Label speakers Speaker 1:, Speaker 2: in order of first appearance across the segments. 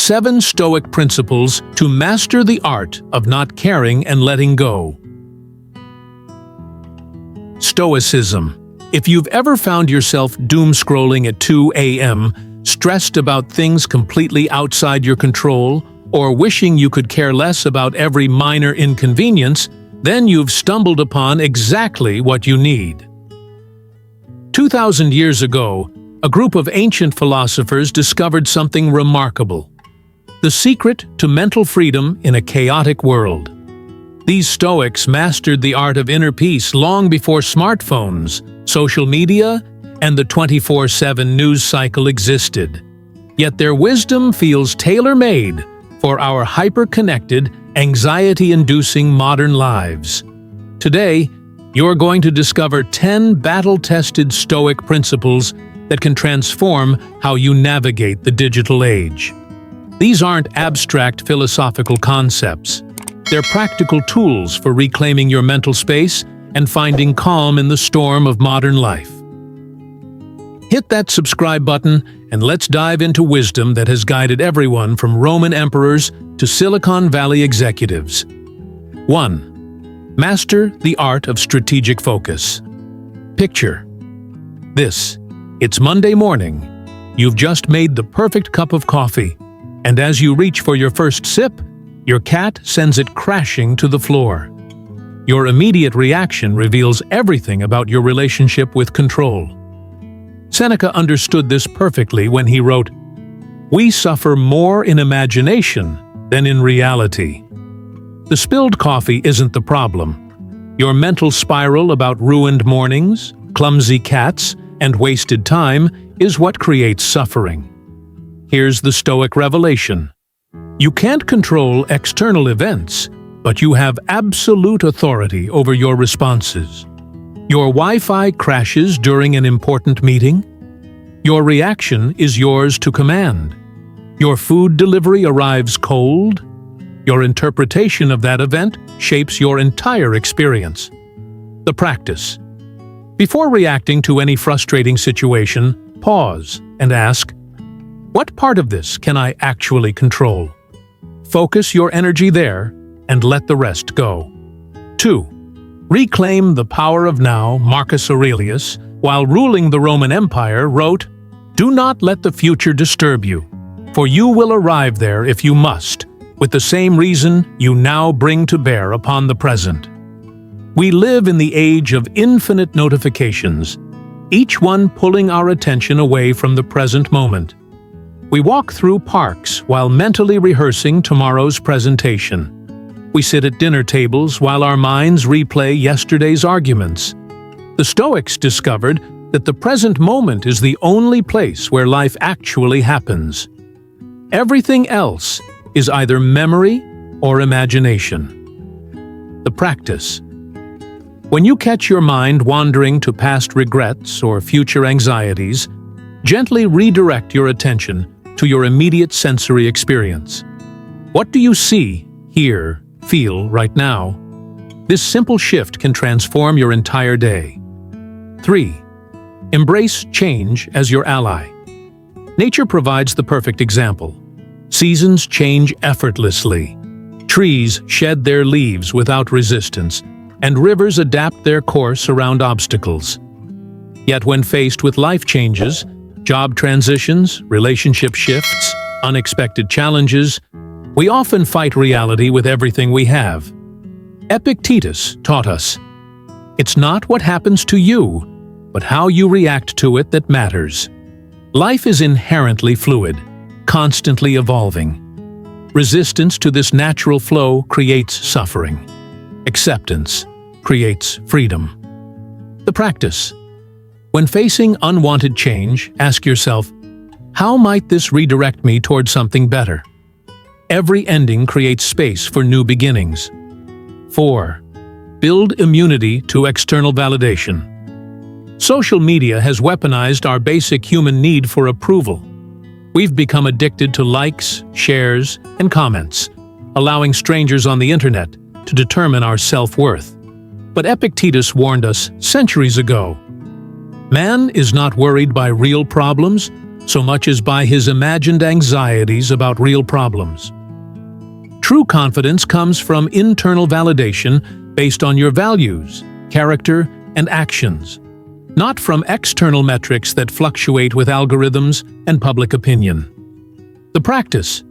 Speaker 1: 7 Stoic principles to master the art of not caring and letting go. Stoicism. If you've ever found yourself doom-scrolling at 2 a.m., stressed about things completely outside your control, or wishing you could care less about every minor inconvenience, then you've stumbled upon exactly what you need. 2,000 years ago, a group of ancient philosophers discovered something remarkable: the secret to mental freedom in a chaotic world. These Stoics mastered the art of inner peace long before smartphones, social media, and the 24/7 news cycle existed. Yet their wisdom feels tailor-made for our hyper-connected, anxiety-inducing modern lives. Today, you're going to discover 10 battle-tested Stoic principles that can transform how you navigate the digital age. These aren't abstract philosophical concepts. They're practical tools for reclaiming your mental space and finding calm in the storm of modern life. Hit that subscribe button and let's dive into wisdom that has guided everyone from Roman emperors to Silicon Valley executives. 1. Master the art of strategic focus. Picture this. It's Monday morning. You've just made the perfect cup of coffee, and as you reach for your first sip, your cat sends it crashing to the floor. Your immediate reaction reveals everything about your relationship with control. Seneca understood this perfectly when he wrote, "We suffer more in imagination than in reality." The spilled coffee isn't the problem. Your mental spiral about ruined mornings, clumsy cats, and wasted time is what creates suffering. Here's the Stoic revelation. You can't control external events, but you have absolute authority over your responses. Your Wi-Fi crashes during an important meeting? Your reaction is yours to command. Your food delivery arrives cold? Your interpretation of that event shapes your entire experience. The practice. Before reacting to any frustrating situation, pause and ask, what part of this can I actually control? Focus your energy there and let the rest go. 2. Reclaim the power of now. Marcus Aurelius, while ruling the Roman Empire, wrote, "Do not let the future disturb you, for you will arrive there if you must, with the same reason you now bring to bear upon the present." We live in the age of infinite notifications, each one pulling our attention away from the present moment. We walk through parks while mentally rehearsing tomorrow's presentation. We sit at dinner tables while our minds replay yesterday's arguments. The Stoics discovered that the present moment is the only place where life actually happens. Everything else is either memory or imagination. The practice. When you catch your mind wandering to past regrets or future anxieties, gently redirect your attention to your immediate sensory experience. What do you see, hear, feel right now? This simple shift can transform your entire day. 3. Embrace change as your ally. Nature provides the perfect example. Seasons change effortlessly. Trees shed their leaves without resistance, and rivers adapt their course around obstacles. Yet when faced with life changes, job transitions, relationship shifts, unexpected challenges, we often fight reality with everything we have. Epictetus taught us, "It's not what happens to you, but how you react to it that matters." Life is inherently fluid, constantly evolving. Resistance to this natural flow creates suffering. Acceptance creates freedom. The practice. When facing unwanted change, ask yourself, how might this redirect me toward something better? Every ending creates space for new beginnings. 4. Build immunity to external validation. Social media has weaponized our basic human need for approval. We've become addicted to likes, shares, and comments, allowing strangers on the internet to determine our self-worth. But Epictetus warned us centuries ago, man is not worried by real problems, so much as by his imagined anxieties about real problems. True confidence comes from internal validation based on your values, character, and actions, not from external metrics that fluctuate with algorithms and public opinion. The practice.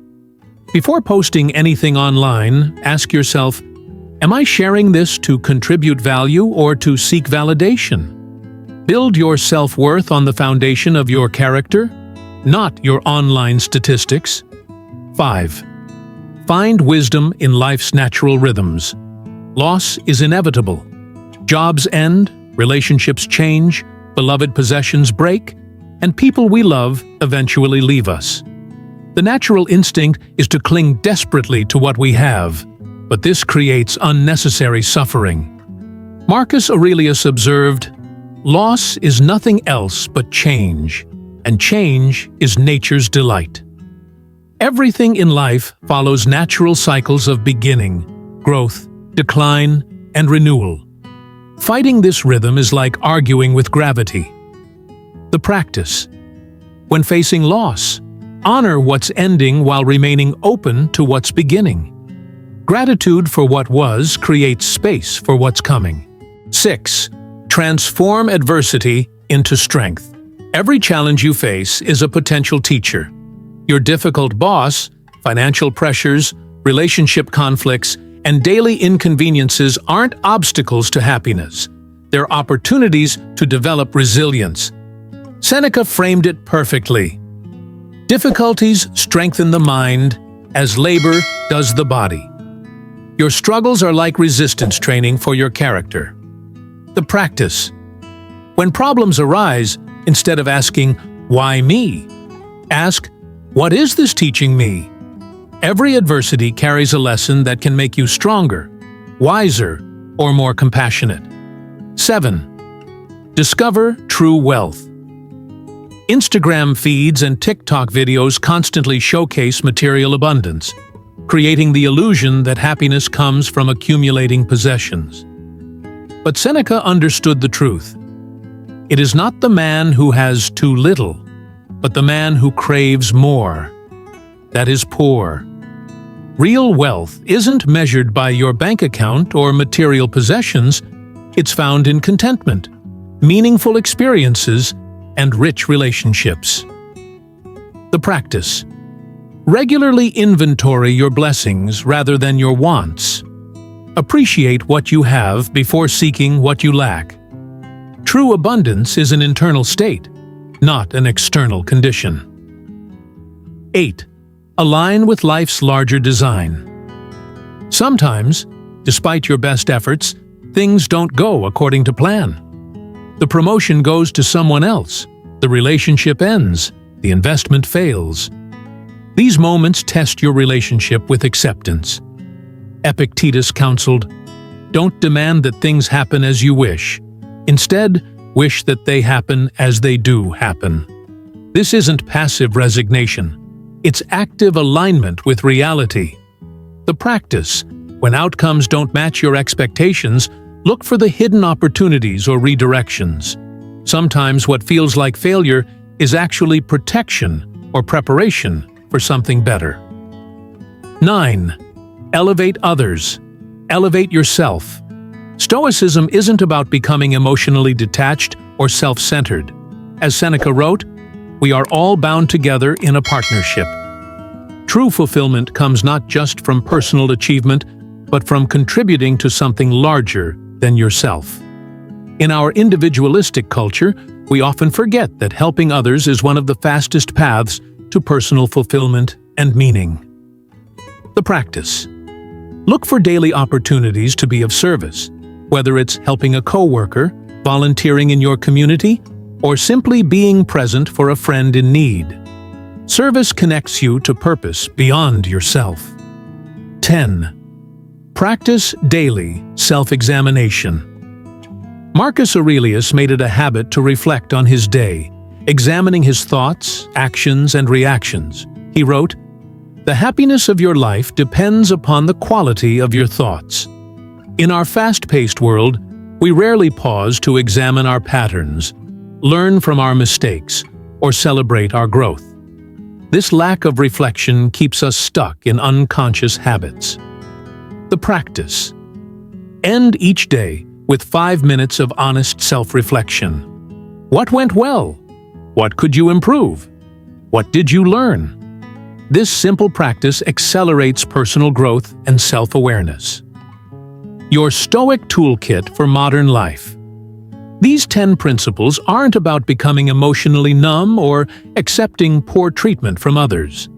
Speaker 1: Before posting anything online, ask yourself, am I sharing this to contribute value or to seek validation? Build your self-worth on the foundation of your character, not your online statistics. 5. Find wisdom in life's natural rhythms. Loss is inevitable. Jobs end, relationships change, beloved possessions break, and people we love eventually leave us. The natural instinct is to cling desperately to what we have, but this creates unnecessary suffering. Marcus Aurelius observed, "Loss is nothing else but change, and change is nature's delight." Everything in life follows natural cycles of beginning, growth, decline, and renewal. Fighting this rhythm is like arguing with gravity. The practice. When facing loss, honor what's ending while remaining open to what's beginning. Gratitude for what was creates space for what's coming. 6. Transform adversity into strength. Every challenge you face is a potential teacher. Your difficult boss, financial pressures, relationship conflicts, and daily inconveniences aren't obstacles to happiness. They're opportunities to develop resilience. Seneca framed it perfectly. Difficulties strengthen the mind, as labor does the body. Your struggles are like resistance training for your character. The practice. When problems arise, instead of asking, "Why me?" ask, "What is this teaching me?" Every adversity carries a lesson that can make you stronger, wiser, or more compassionate. 7. Discover true wealth. Instagram feeds and TikTok videos constantly showcase material abundance, creating the illusion that happiness comes from accumulating possessions. But Seneca understood the truth. It is not the man who has too little, but the man who craves more. That is poor. Real wealth isn't measured by your bank account or material possessions. It's found in contentment, meaningful experiences, and rich relationships. The practice. Regularly inventory your blessings rather than your wants. Appreciate what you have before seeking what you lack. True abundance is an internal state, not an external condition. 8. Align with life's larger design. Sometimes, despite your best efforts, things don't go according to plan. The promotion goes to someone else, the relationship ends, the investment fails. These moments test your relationship with acceptance. Epictetus counseled, "Don't demand that things happen as you wish. Instead, wish that they happen as they do happen." This isn't passive resignation. It's active alignment with reality. The practice. When outcomes don't match your expectations, look for the hidden opportunities or redirections. Sometimes what feels like failure is actually protection or preparation for something better. 9. Elevate others. Elevate yourself. Stoicism isn't about becoming emotionally detached or self-centered. As Seneca wrote, "We are all bound together in a partnership." True fulfillment comes not just from personal achievement, but from contributing to something larger than yourself. In our individualistic culture, we often forget that helping others is one of the fastest paths to personal fulfillment and meaning. The practice. Look for daily opportunities to be of service, whether it's helping a coworker, volunteering in your community, or simply being present for a friend in need. Service connects you to purpose beyond yourself. 10. Practice daily self-examination. Marcus Aurelius made it a habit to reflect on his day, examining his thoughts, actions, and reactions. He wrote, "The happiness of your life depends upon the quality of your thoughts." In our fast-paced world, we rarely pause to examine our patterns, learn from our mistakes, or celebrate our growth. This lack of reflection keeps us stuck in unconscious habits. The practice. End each day with 5 minutes of honest self-reflection. What went well? What could you improve? What did you learn? This simple practice accelerates personal growth and self-awareness. Your Stoic toolkit for modern life. These 10 principles aren't about becoming emotionally numb or accepting poor treatment from others.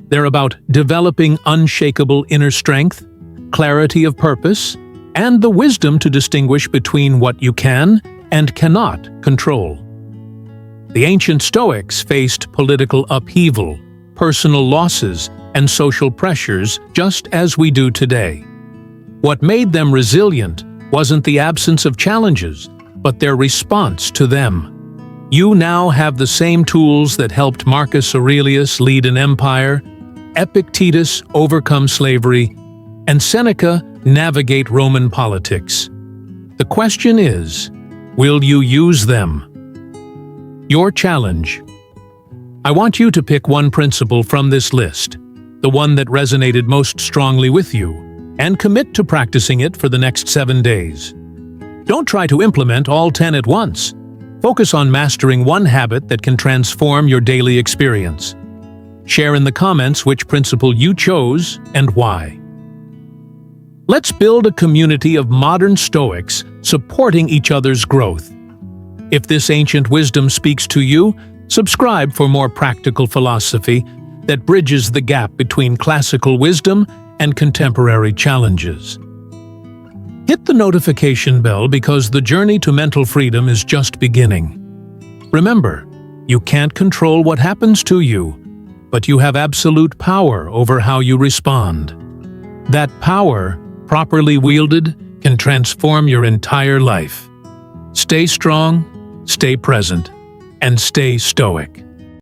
Speaker 1: They're about developing unshakable inner strength, clarity of purpose, and the wisdom to distinguish between what you can and cannot control. The ancient Stoics faced political upheaval, personal losses, and social pressures just as we do today. What made them resilient wasn't the absence of challenges, but their response to them. You now have the same tools that helped Marcus Aurelius lead an empire, Epictetus overcome slavery, and Seneca navigate Roman politics. The question is, will you use them? Your challenge. I want you to pick one principle from this list, the one that resonated most strongly with you, and commit to practicing it for the next 7 days. Don't try to implement all 10 at once. Focus on mastering one habit that can transform your daily experience. Share in the comments which principle you chose and why. Let's build a community of modern Stoics supporting each other's growth. If this ancient wisdom speaks to you, subscribe for more practical philosophy that bridges the gap between classical wisdom and contemporary challenges. Hit the notification bell because the journey to mental freedom is just beginning. Remember, you can't control what happens to you, but you have absolute power over how you respond. That power, properly wielded, can transform your entire life. Stay strong, stay present, and stay stoic.